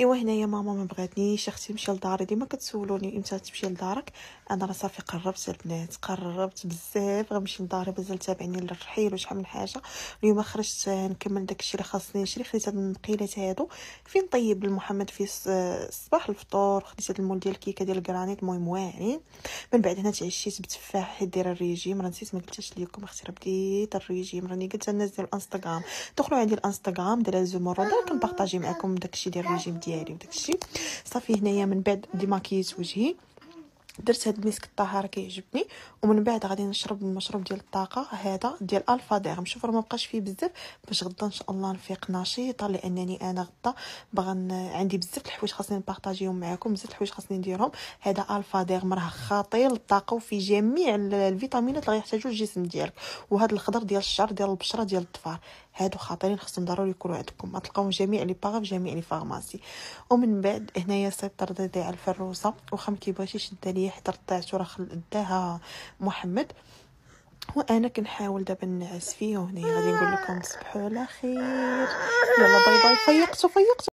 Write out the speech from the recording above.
ايوا هنايا ماما ما بغاتنيش اختي نمشي لداري. ديما كتسولوني امتى تمشي لدارك، انا راه صافي قربت البنات، قربت بزاف غنمشي لداري. مازال تابعني للرحيل وشحال من حاجه. اليوم خرجت نكمل داكشي اللي خاصني نشري. خديت هاد النقيلات هادو فين طيب لمحمد في الصباح الفطور. خديت هاد المول ديال الكيكه ديال الكرانيت، المهم واعرين. من بعد هنا تعشيت بتفاح حيت دايره الريجيم. راه نسيت ما قلتش لكم اختي، راه بديت الريجيم. راني قلت الناس ديال الانستغرام دخلوا عندي الانستغرام ديال الزمرد، كنبارطاجي معكم داكشي ديال الريجيم ديالي وداكشي. صافي هنايا من بعد ديماكيت وجهي، درت هاد المسك الطهاره كيعجبني. ومن بعد غادي نشرب المشروب ديال الطاقه هذا ديال الفا دير. نشوف راه ما بقاش فيه بزاف باش غدا ان شاء الله نفيق نشيطه، لانني انا غدا عندي بزاف الحوايج خاصني نبارطاجيهم معكم، بزاف الحوايج خاصني نديرهم. هذا الفا دير مراه خطير للطاقه وفي جميع الفيتامينات اللي غيحتاجو الجسم ديالك. وهذا الخضر ديال الشعر ديال البشره ديال الظفار، هادو خطيرين، خصهم ضروري يكونوا عندكم. غتلقاوهم جميع لي باغ في جميع لي فارماسي. ومن بعد هنايا سيطر ضيعي على الفروسه، واخا ما كيبغيش يشد عليا حيت رطعت وراه اداها محمد. وانا كنحاول دابا نعس فيه. وهنايا غادي نقول لكم تصبحوا على خير. يلا باي باي. فيقتو